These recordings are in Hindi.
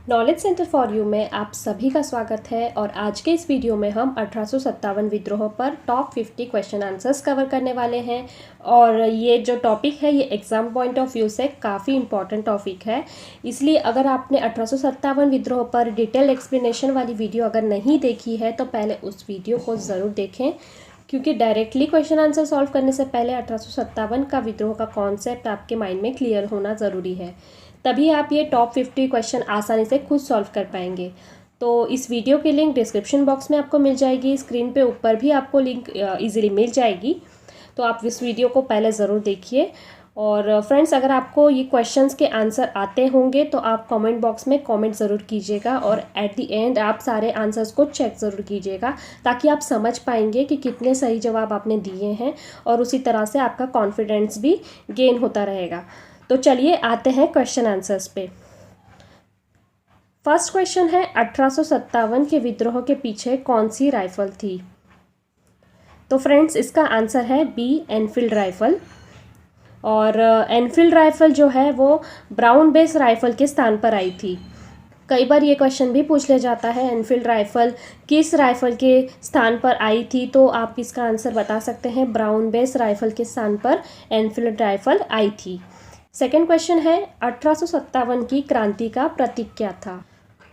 नॉलेज सेंटर फॉर यू में आप सभी का स्वागत है और आज के इस वीडियो में हम 1857 विद्रोह पर टॉप 50 क्वेश्चन आंसर्स कवर करने वाले हैं। और ये जो टॉपिक है ये एग्ज़ाम पॉइंट ऑफ व्यू से काफ़ी इंपॉर्टेंट टॉपिक है। इसलिए अगर आपने 1857 विद्रोह पर डिटेल एक्सप्लेनेशन वाली वीडियो अगर नहीं देखी है तो पहले उस वीडियो को ज़रूर देखें, क्योंकि डायरेक्टली क्वेश्चन आंसर सॉल्व करने से पहले 1857 का विद्रोह का कॉन्सेप्ट आपके माइंड में क्लियर होना ज़रूरी है। तभी आप ये टॉप 50 क्वेश्चन आसानी से खुद सॉल्व कर पाएंगे। तो इस वीडियो की लिंक डिस्क्रिप्शन बॉक्स में आपको मिल जाएगी, स्क्रीन पे ऊपर भी आपको लिंक इजीली मिल जाएगी। तो आप इस वीडियो को पहले ज़रूर देखिए। और फ्रेंड्स, अगर आपको ये क्वेश्चंस के आंसर आते होंगे तो आप कमेंट बॉक्स में कमेंट ज़रूर कीजिएगा और एट द एंड आप सारे आंसर्स को चेक ज़रूर कीजिएगा, ताकि आप समझ पाएंगे कि कितने सही जवाब आपने दिए हैं और उसी तरह से आपका कॉन्फिडेंस भी गेन होता रहेगा। तो चलिए आते हैं क्वेश्चन आंसर्स पे। फर्स्ट क्वेश्चन है 1857 के विद्रोह के पीछे कौन सी राइफल थी? तो फ्रेंड्स, इसका आंसर है बी, एनफील्ड राइफल। और एनफील्ड राइफल जो है वो ब्राउन बेस राइफल के स्थान पर आई थी। कई बार ये क्वेश्चन भी पूछ लिया जाता है, एनफील्ड राइफल किस राइफल के स्थान पर आई थी? तो आप इसका आंसर बता सकते हैं, ब्राउन बेस राइफल के स्थान पर एनफील्ड राइफल आई थी। सेकेंड क्वेश्चन है 1857 की क्रांति का प्रतीक क्या था?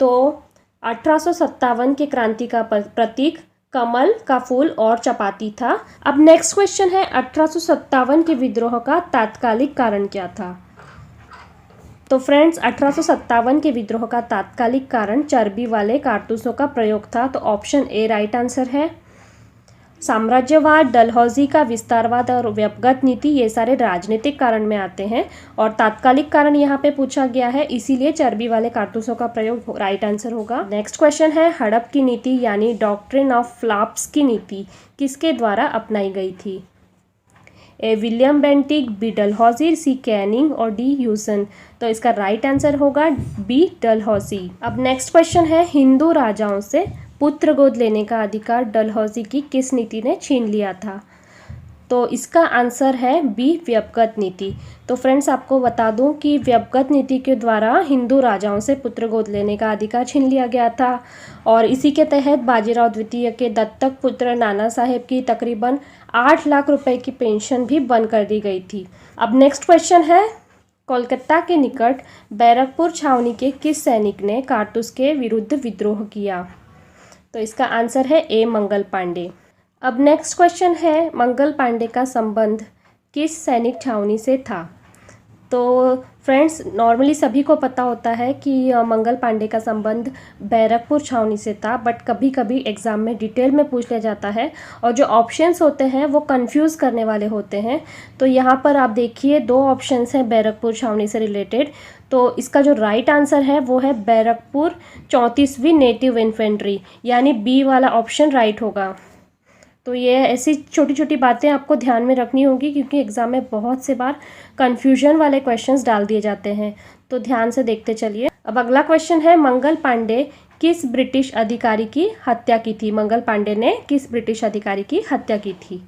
तो 1857 के क्रांति का प्रतीक कमल का फूल और चपाती था। अब नेक्स्ट क्वेश्चन है 1857 के विद्रोह का तात्कालिक कारण क्या था? तो फ्रेंड्स, 1857 के विद्रोह का तात्कालिक कारण चर्बी वाले कारतूसों का प्रयोग था। तो ऑप्शन ए राइट आंसर है। साम्राज्यवाद, डलहौजी का विस्तारवाद और व्यपगत नीति, ये सारे राजनीतिक कारण में आते हैं और तात्कालिक कारण यहाँ पे पूछा गया है, इसीलिए चर्बी वाले कारतूसों का प्रयोग राइट आंसर होगा। नेक्स्ट क्वेश्चन है हड़प की नीति यानी डॉक्ट्रिन ऑफ फ्लॉप्स की नीति किसके द्वारा अपनाई गई थी? A William Bentinck, B Dalhousie, C Canning और डी ह्यूसन। तो इसका राइट आंसर होगा बी डलहौजी। अब नेक्स्ट क्वेश्चन है हिंदू राजाओं से पुत्र गोद लेने का अधिकार डलहौजी की किस नीति ने छीन लिया था? तो इसका आंसर है बी, व्यपगत नीति। तो फ्रेंड्स, आपको बता दूं कि व्यपगत नीति के द्वारा हिंदू राजाओं से पुत्र गोद लेने का अधिकार छीन लिया गया था और इसी के तहत बाजीराव द्वितीय के दत्तक पुत्र नाना साहेब की तकरीबन 8 लाख रुपए की पेंशन भी बंद कर दी गई थी। अब नेक्स्ट क्वेश्चन है कोलकाता के निकट बैरकपुर छावनी के किस सैनिक ने कारतूस के विरुद्ध विद्रोह किया? तो इसका आंसर है ए, मंगल पांडे। अब नेक्स्ट क्वेश्चन है मंगल पांडे का संबंध किस सैनिक छावनी से था? तो फ्रेंड्स, नॉर्मली सभी को पता होता है कि मंगल पांडे का संबंध बैरकपुर छावनी से था, बट कभी कभी एग्ज़ाम में डिटेल में पूछ लिया जाता है और जो ऑप्शंस होते हैं वो कंफ्यूज करने वाले होते हैं। तो यहाँ पर आप देखिए 2 ऑप्शंस हैं बैरकपुर छावनी से रिलेटेड। तो इसका जो राइट आंसर है वो है बैरकपुर 34वीं नेटिव इन्फेंट्री, यानी बी वाला ऑप्शन राइट होगा। तो ये ऐसी छोटी छोटी बातें आपको ध्यान में रखनी होगी, क्योंकि एग्ज़ाम में बहुत से बार कन्फ्यूजन वाले क्वेश्चंस डाल दिए जाते हैं। तो ध्यान से देखते चलिए। अब अगला क्वेश्चन है मंगल पांडे किस ब्रिटिश अधिकारी की हत्या की थी? मंगल पांडे ने किस ब्रिटिश अधिकारी की हत्या की थी?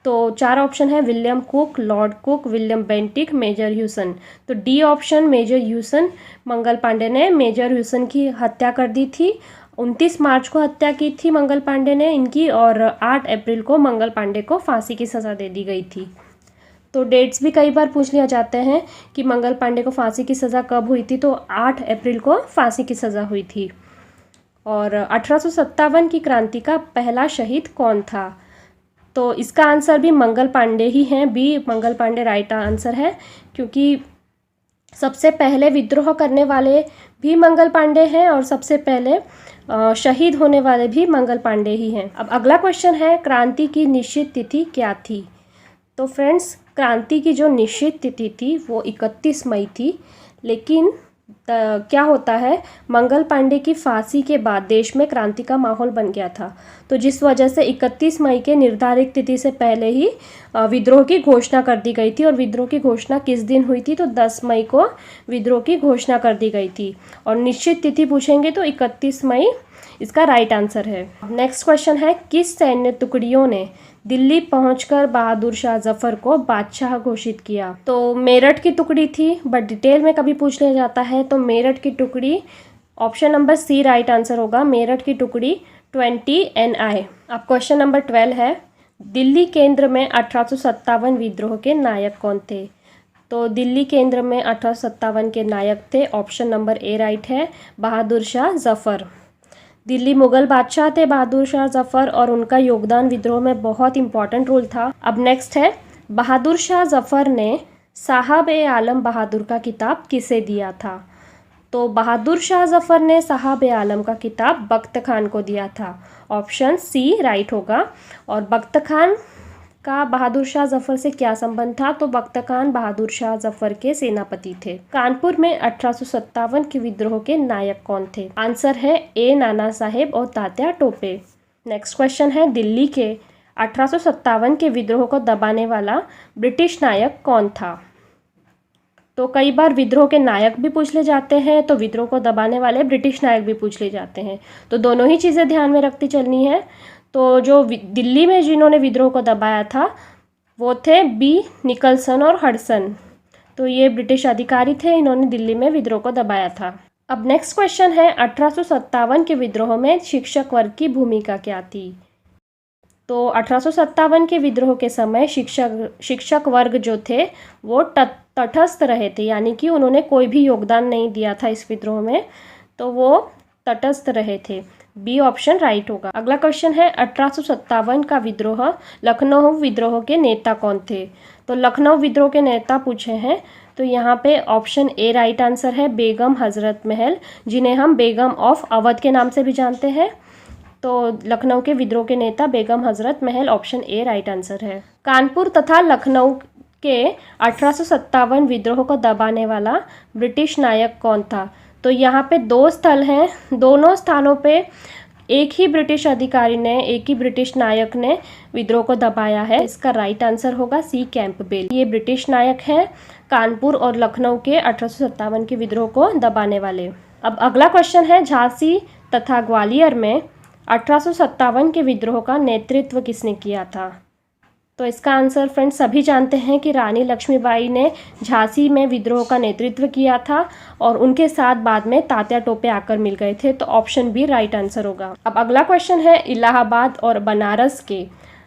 तो 4 ऑप्शन है, William Cook, Lord Cook, William Bentinck, Major Hewson. तो D option, Major Hewson. Mangal Pandey ने मेजर ह्यूसन की हत्या कर दी थी। 29 मार्च को हत्या की थी मंगल पांडे ने इनकी और 8 अप्रैल को मंगल पांडे को फांसी की सज़ा दे दी गई थी। तो डेट्स भी कई बार पूछ लिया जाते हैं कि मंगल पांडे को फांसी की सज़ा कब हुई थी? तो 8 अप्रैल को फांसी की सज़ा हुई थी। और 1857 की क्रांति का पहला शहीद कौन था? तो इसका आंसर भी मंगल पांडे ही हैं, B, Mangal Pandey right answer है, क्योंकि सबसे पहले विद्रोह करने वाले भी मंगल पांडे हैं और सबसे पहले शहीद होने वाले भी मंगल पांडे ही हैं। अब अगला क्वेश्चन है क्रांति की निश्चित तिथि क्या थी? तो फ्रेंड्स, क्रांति की जो निश्चित तिथि थी वो 31 मई थी, लेकिन क्या होता है, मंगल पांडे की फांसी के बाद देश में क्रांति का माहौल बन गया था। तो जिस वजह से 31 मई के निर्धारित तिथि से पहले ही विद्रोह की घोषणा कर दी गई थी। और विद्रोह की घोषणा किस दिन हुई थी? तो 10 मई को विद्रोह की घोषणा कर दी गई थी। और निश्चित तिथि पूछेंगे तो 31 मई इसका राइट आंसर है। नेक्स्ट क्वेश्चन है किस सैन्य टुकड़ियों ने दिल्ली पहुंचकर बहादुर शाह जफर को बादशाह घोषित किया? तो मेरठ की टुकड़ी थी, बट डिटेल में कभी पूछ लिया जाता है तो मेरठ की टुकड़ी option number C right answer होगा, मेरठ की टुकड़ी 20 NI। अब क्वेश्चन नंबर 12 है, दिल्ली केंद्र में 1857 विद्रोह के नायक कौन थे? तो दिल्ली केंद्र में 1857 के नायक थे, ऑप्शन नंबर ए राइट है, बहादुर शाह जफ़र। दिल्ली मुगल बादशाह थे बहादुर शाह जफ़र, और उनका योगदान विद्रोह में बहुत इंपॉर्टेंट रोल था। अब नेक्स्ट है, बहादुर शाह जफ़र ने साहब ए आलम बहादुर का किताब किसे दिया था? तो बहादुर शाह जफ़र ने साहब ए आलम का किताब बख्त खान को दिया था, ऑप्शन सी राइट होगा। और बख्त खान का बहादुर शाह जफ़र से क्या संबंध था? तो बख्त खान बहादुर शाह जफ़र के सेनापति थे। कानपुर में 1857 के विद्रोह के नायक कौन थे? आंसर है ए नाना साहेब और तात्या टोपे। नेक्स्ट क्वेश्चन है, दिल्ली के 1857 के विद्रोह को दबाने वाला ब्रिटिश नायक कौन था? तो कई बार विद्रोह के नायक भी पूछ ले जाते हैं, तो विद्रोह को दबाने वाले ब्रिटिश नायक भी पूछ ले जाते हैं, तो दोनों ही चीज़ें ध्यान में रखती चलनी है। तो जो दिल्ली में जिन्होंने विद्रोह को दबाया था वो थे बी निकलसन और हडसन। तो ये ब्रिटिश अधिकारी थे, इन्होंने दिल्ली में विद्रोह को दबाया था। अब नेक्स्ट क्वेश्चन है, 1857 के विद्रोह में शिक्षक वर्ग की भूमिका क्या थी? तो 1857 के विद्रोह के समय शिक्षक वर्ग जो थे वो तटस्थ रहे थे, यानी कि उन्होंने कोई भी योगदान नहीं दिया था इस विद्रोह में, तो वो तटस्थ रहे थे। बी ऑप्शन राइट होगा। अगला क्वेश्चन है, 1857 का विद्रोह लखनऊ विद्रोह के नेता कौन थे? तो लखनऊ विद्रोह के नेता पूछे हैं, तो यहाँ पे ऑप्शन ए राइट आंसर है, बेगम हजरत महल, जिन्हें हम बेगम ऑफ अवध के नाम से भी जानते हैं। तो लखनऊ के विद्रोह के नेता Begum Hazrat Mahal, option A right answer है। कानपुर तथा लखनऊ के 1857 विद्रोह को दबाने वाला ब्रिटिश नायक कौन था? तो यहाँ पे दो स्थल हैं, दोनों स्थानों पे एक ही ब्रिटिश अधिकारी ने, एक ही ब्रिटिश नायक ने विद्रोह को दबाया है। इसका राइट आंसर होगा सी कैंपबेल। ये ब्रिटिश नायक हैं कानपुर और लखनऊ के 1857 के विद्रोह को दबाने वाले। अब अगला क्वेश्चन है, झांसी तथा ग्वालियर में 1857 के विद्रोह का नेतृत्व किसने किया था? तो इसका आंसर फ्रेंड्स सभी जानते हैं कि रानी लक्ष्मीबाई ने झांसी में विद्रोह का नेतृत्व किया था, और उनके साथ बाद में तात्या टोपे आकर मिल गए थे, तो ऑप्शन बी राइट आंसर होगा। अब अगला क्वेश्चन है, इलाहाबाद और बनारस के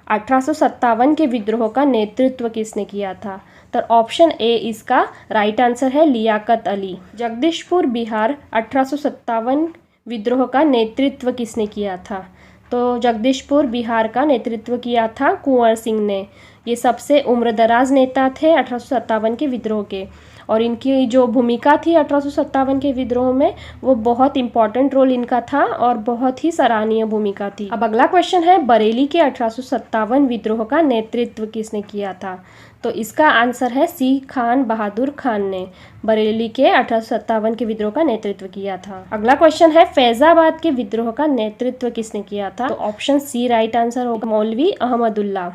1857 के विद्रोह का नेतृत्व किसने किया था? तो ऑप्शन ए इसका राइट आंसर है, लियाकत अली। जगदीशपुर बिहार 1857 विद्रोह का नेतृत्व किसने किया था? तो जगदीशपुर बिहार का नेतृत्व किया था कुंवर सिंह ने। ये सबसे उम्रदराज नेता थे 1857 के विद्रोह के, और इनकी जो भूमिका थी 1857 के विद्रोह में वो बहुत इंपॉर्टेंट रोल इनका था और बहुत ही सराहनीय भूमिका थी। अब अगला क्वेश्चन है, बरेली के 1857 विद्रोह का नेतृत्व किसने किया था? तो इसका आंसर है सी खान बहादुर खान ने बरेली के 1857 के विद्रोह का नेतृत्व किया था। अगला क्वेश्चन है, फैजाबाद के विद्रोह का नेतृत्व किसने किया था? तो ऑप्शन सी राइट आंसर होगा, मौलवी अहमदुल्ला।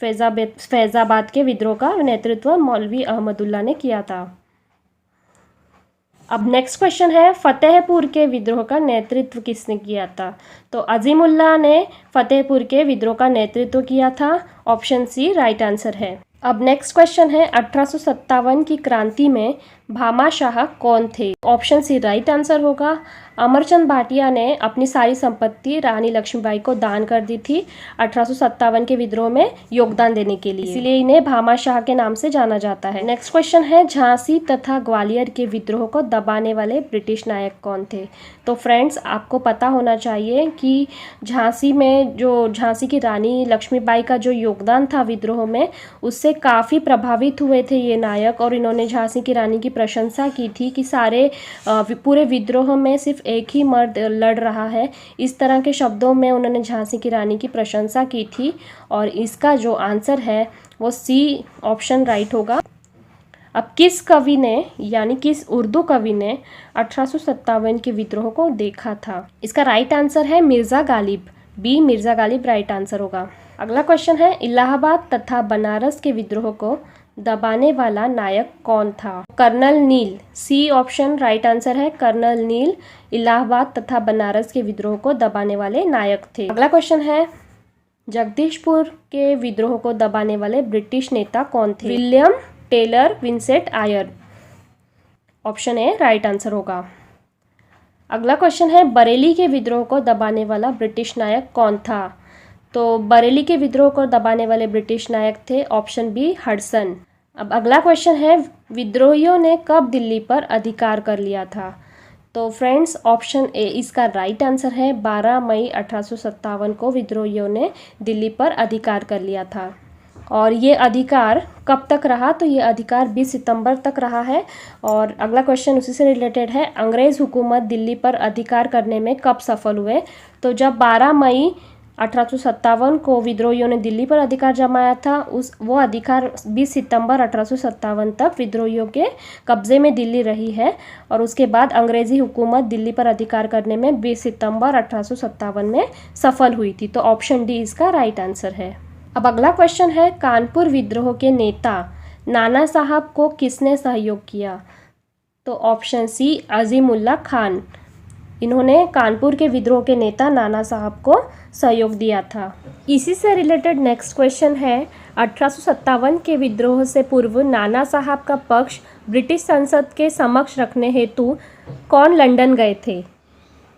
फैजाबाद के विद्रोह का नेतृत्व मौलवी अहमदुल्ला ने किया था। अब नेक्स्ट क्वेश्चन है, फतेहपुर के विद्रोह का नेतृत्व किसने किया था? तो अजीमुल्ला ने फतेहपुर के विद्रोह का नेतृत्व किया था, ऑप्शन सी राइट आंसर है। अब नेक्स्ट क्वेश्चन है, 1857 की क्रांति में भामा शाह कौन थे? ऑप्शन सी राइट आंसर होगा। अमरचंद भाटिया ने अपनी सारी संपत्ति रानी लक्ष्मीबाई को दान कर दी थी 1857 के विद्रोह में योगदान देने के लिए, इसलिए इन्हें भामा शाह के नाम से जाना जाता है। नेक्स्ट क्वेश्चन है, झांसी तथा ग्वालियर के विद्रोह को दबाने वाले ब्रिटिश नायक कौन थे? तो फ्रेंड्स आपको पता होना चाहिए कि झांसी में जो झांसी की रानी लक्ष्मीबाई का जो योगदान था विद्रोह में, उससे काफ़ी प्रभावित हुए थे ये नायक, और इन्होंने झांसी की रानी की प्रशंसा की थी कि सारे पूरे विद्रोह में सिर्फ एक ही मर्द लड़ रहा है। इस तरह के शब्दों में उन्होंने झांसी की रानी की प्रशंसा की थी, और इसका जो आंसर है वो सी ऑप्शन राइट होगा। अब किस कवि ने, यानी किस उर्दू कवि ने 1857 के विद्रोह को देखा था? इसका राइट आंसर है Mirza Ghalib. B Mirza Ghalib right answer होगा। अगला क्वेश्चन है, इलाहाबाद तथा बनारस के विद्रोह को दबाने वाला नायक कौन था? कर्नल नील। सी ऑप्शन राइट आंसर है, कर्नल नील इलाहाबाद तथा बनारस के विद्रोह को दबाने वाले नायक थे। अगला क्वेश्चन है, जगदीशपुर के विद्रोह को दबाने वाले ब्रिटिश नेता कौन थे? William Taylor Vincent Eyre. Option A right answer होगा। अगला क्वेश्चन है, बरेली के विद्रोह को दबाने वाला ब्रिटिश नायक कौन था? तो बरेली के विद्रोह को दबाने वाले ब्रिटिश नायक थे ऑप्शन बी हडसन। अब अगला क्वेश्चन है, विद्रोहियों ने कब दिल्ली पर अधिकार कर लिया था? तो फ्रेंड्स ऑप्शन ए इसका राइट आंसर है, 12 मई 1857 को विद्रोहियों ने दिल्ली पर अधिकार कर लिया था। और ये अधिकार कब तक रहा? तो ये अधिकार 20 सितंबर तक रहा है। और अगला क्वेश्चन उसी से रिलेटेड है, अंग्रेज़ हुकूमत दिल्ली पर अधिकार करने में कब सफल हुए? तो जब 12 मई 1857 को विद्रोहियों ने दिल्ली पर अधिकार जमाया था, वो अधिकार 20 सितंबर 1857 तक विद्रोहियों के कब्जे में दिल्ली रही है। और उसके बाद अंग्रेज़ी हुकूमत दिल्ली पर अधिकार करने में 20 सितंबर 1857 में सफल हुई थी। तो ऑप्शन डी इसका राइट आंसर है। अब अगला क्वेश्चन है, कानपुर विद्रोह के नेता नाना साहब को किसने सहयोग किया? तो ऑप्शन सी अजीमुल्ला खान। इन्होंने कानपुर के विद्रोह के नेता नाना साहब को सहयोग दिया था। इसी से रिलेटेड नेक्स्ट क्वेश्चन है, 1857 के विद्रोह से पूर्व नाना साहब का पक्ष ब्रिटिश संसद के समक्ष रखने हेतु कौन लंदन गए थे?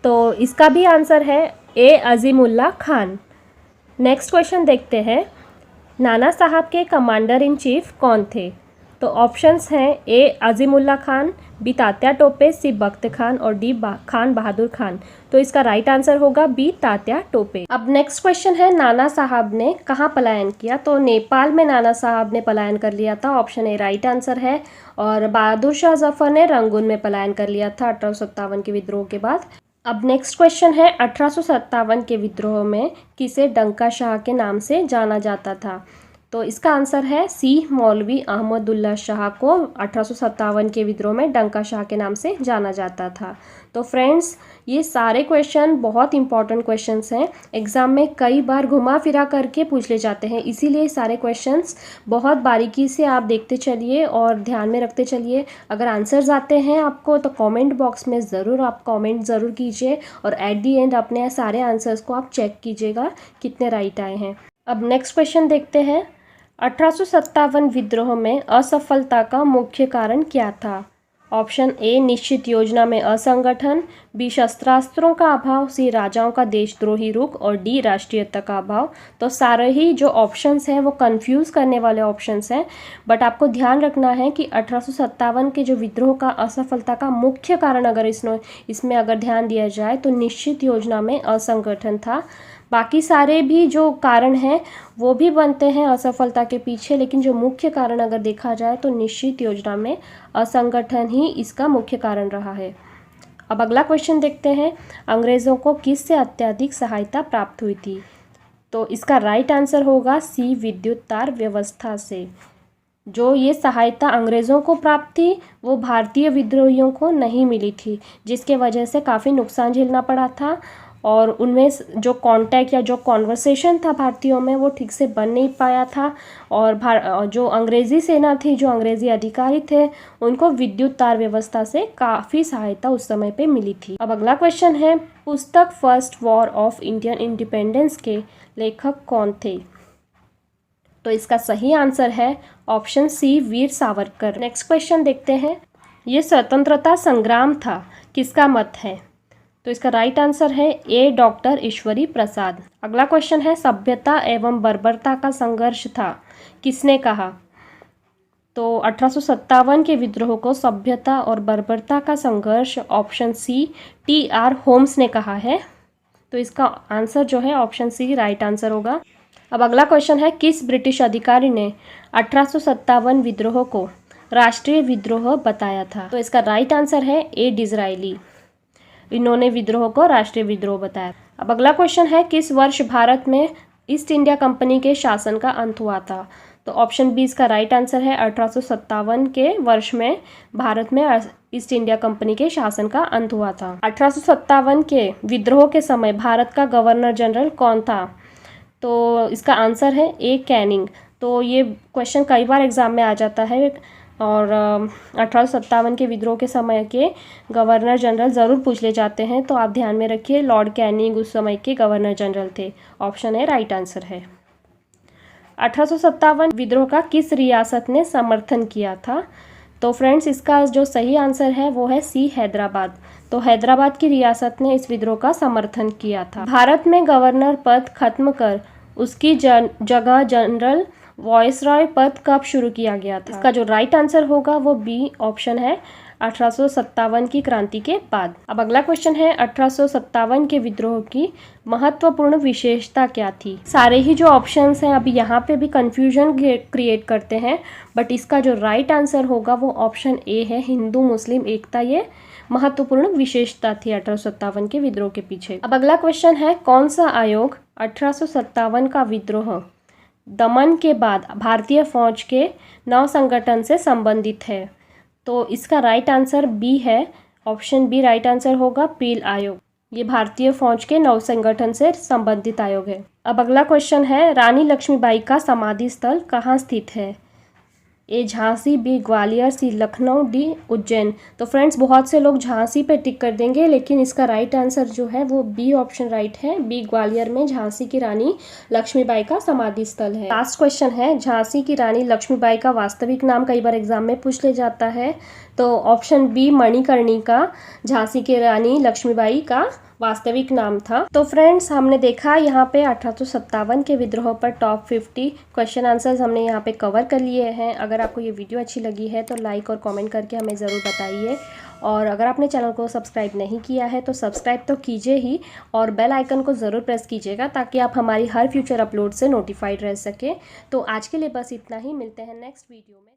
तो इसका भी आंसर है ए अजीमुल्ला खान। नेक्स्ट क्वेश्चन देखते हैं, नाना साहब के कमांडर इन चीफ कौन थे? तो ऑप्शंस हैं ए अजीमुल्ला खान, बी तात्या टोपे, सी बख्त खान और डी खान बहादुर खान। तो इसका राइट आंसर होगा बी तात्या टोपे। अब नेक्स्ट क्वेश्चन है, नाना साहब ने कहाँ पलायन किया? तो नेपाल में नाना साहब ने पलायन कर लिया था, ऑप्शन ए राइट आंसर है। और बहादुर शाह जफर ने रंगून में पलायन कर लिया था 1857 के विद्रोह के बाद। अब नेक्स्ट क्वेश्चन है, 1857 के विद्रोह में किसे डंका शाह के नाम से जाना जाता था? तो इसका आंसर है सी मौलवी अहमदुल्ला शाह को 1857 के विद्रोह में डंका शाह के नाम से जाना जाता था। तो फ्रेंड्स ये सारे क्वेश्चन बहुत इंपॉर्टेंट क्वेश्चंस हैं, एग्ज़ाम में कई बार घुमा फिरा करके पूछ ले जाते हैं, इसीलिए सारे क्वेश्चंस बहुत बारीकी से आप देखते चलिए और ध्यान में रखते चलिए। अगर आंसर्स आते हैं आपको तो कमेंट बॉक्स में ज़रूर आप कमेंट ज़रूर कीजिए और एट दी एंड अपने सारे आंसर्स को आप चेक कीजिएगा कितने राइट आए हैं। अब नेक्स्ट क्वेश्चन देखते हैं, 1857 विद्रोह में असफलता का मुख्य कारण क्या था? ऑप्शन ए निश्चित योजना में असंगठन, बी शस्त्रास्त्रों का अभाव, सी राजाओं का देशद्रोही रुख और डी राष्ट्रीयता का अभाव। तो सारे ही जो ऑप्शंस हैं वो कंफ्यूज करने वाले ऑप्शंस हैं, बट आपको ध्यान रखना है कि 1857 के जो विद्रोह का असफलता का मुख्य कारण अगर इसमें अगर ध्यान दिया जाए तो निश्चित योजना में असंगठन था। बाकी सारे भी जो कारण हैं वो भी बनते हैं असफलता के पीछे, लेकिन जो मुख्य कारण अगर देखा जाए तो निश्चित योजना में असंगठन ही इसका मुख्य कारण रहा है। अब अगला क्वेश्चन देखते हैं, अंग्रेज़ों को किस से अत्यधिक सहायता प्राप्त हुई थी? तो इसका राइट आंसर होगा सी विद्युत तार व्यवस्था से। जो ये सहायता अंग्रेज़ों को प्राप्त थी वो भारतीय विद्रोहियों को नहीं मिली थी, जिसके वजह से काफ़ी नुकसान झेलना पड़ा था और उनमें जो कांटेक्ट या जो कॉन्वर्सेशन था भारतीयों में वो ठीक से बन नहीं पाया था। और जो अंग्रेज़ी सेना थी, जो अंग्रेज़ी अधिकारी थे, उनको विद्युत तार व्यवस्था से काफ़ी सहायता उस समय पे मिली थी। अब अगला क्वेश्चन है, पुस्तक first war of Indian independence के लेखक कौन थे? तो इसका सही आंसर है option C Veer Savarkar. Next question देखते हैं, ये स्वतंत्रता संग्राम था, किसका मत है? तो इसका राइट आंसर है ए डॉक्टर ईश्वरी प्रसाद। अगला क्वेश्चन है, सभ्यता एवं बर्बरता का संघर्ष था, किसने कहा? तो 1857 के विद्रोह को सभ्यता और बर्बरता का संघर्ष ऑप्शन सी टी.आर. होम्स ने कहा है। तो इसका आंसर जो है ऑप्शन सी राइट आंसर होगा। अब अगला क्वेश्चन है, किस ब्रिटिश अधिकारी ने 1857 विद्रोह को राष्ट्रीय विद्रोह बताया था? तो इसका राइट आंसर है ए डिज़रायली। इन्होंने विद्रोह को राष्ट्रीय विद्रोह बताया। अब अगला क्वेश्चन है, किस वर्ष भारत में ईस्ट इंडिया कंपनी के शासन का अंत हुआ था? तो ऑप्शन बी इसका राइट आंसर है 1857 के वर्ष में भारत में ईस्ट इंडिया कंपनी के शासन का अंत हुआ था। 1857 के विद्रोह के समय भारत का गवर्नर जनरल कौन था? तो इसका आंसर है ए कैनिंग। तो ये क्वेश्चन कई बार एग्जाम में आ जाता है और 1857 के विद्रोह के समय के गवर्नर जनरल ज़रूर पूछ ले जाते हैं, तो आप ध्यान में रखिए लॉर्ड कैनिंग उस समय के गवर्नर जनरल थे। ऑप्शन ए राइट आंसर है। 1857 विद्रोह का किस रियासत ने समर्थन किया था? तो फ्रेंड्स इसका जो सही आंसर है वो है सी, हैदराबाद। तो हैदराबाद की रियासत ने इस विद्रोह का समर्थन किया था। भारत में गवर्नर पद खत्म कर उसकी जगह जनरल वॉइसरॉय पद कब शुरू किया गया था? इसका जो राइट आंसर होगा वो बी ऑप्शन है, 1857 की क्रांति के बाद। अब अगला क्वेश्चन है, 1857 के विद्रोह की महत्वपूर्ण विशेषता क्या थी? सारे ही जो ऑप्शंस हैं अभी यहाँ पे भी कंफ्यूजन क्रिएट करते हैं, बट इसका जो राइट आंसर होगा वो ऑप्शन ए है, हिंदू मुस्लिम एकता। ये महत्वपूर्ण विशेषता थी 1857 के विद्रोह के पीछे। अब अगला क्वेश्चन है, कौन सा आयोग 1857 का विद्रोह दमन के बाद भारतीय फौज के नव संगठन से संबंधित है? तो इसका राइट आंसर बी है, ऑप्शन बी राइट आंसर होगा, पील आयोग। ये भारतीय फौज के नव संगठन से संबंधित आयोग है। अब अगला क्वेश्चन है, रानी लक्ष्मीबाई का समाधि स्थल कहाँ स्थित है? ए झांसी, बी ग्वालियर, सी लखनऊ, डी उज्जैन। तो फ्रेंड्स बहुत से लोग झांसी पे टिक कर देंगे, लेकिन इसका राइट आंसर जो है वो बी ऑप्शन राइट है। बी ग्वालियर में झांसी की रानी लक्ष्मीबाई का समाधि स्थल है। लास्ट क्वेश्चन है, झांसी की रानी लक्ष्मीबाई का वास्तविक नाम कई बार एग्जाम में पूछ ले जाता है। तो ऑप्शन बी मणिकर्णिका झांसी की रानी लक्ष्मीबाई का वास्तविक नाम था। तो फ्रेंड्स हमने देखा यहाँ पे 1857 के विद्रोह पर टॉप 50 क्वेश्चन आंसर्स हमने यहाँ पे कवर कर लिए हैं। अगर आपको ये वीडियो अच्छी लगी है तो लाइक और कमेंट करके हमें ज़रूर बताइए, और अगर आपने चैनल को सब्सक्राइब नहीं किया है तो सब्सक्राइब तो कीजिए ही, और बेल आइकन को ज़रूर प्रेस कीजिएगा ताकि आप हमारी हर फ्यूचर अपलोड से नोटिफाइड रह सके। तो आज के लिए बस इतना ही, मिलते हैं नेक्स्ट वीडियो में।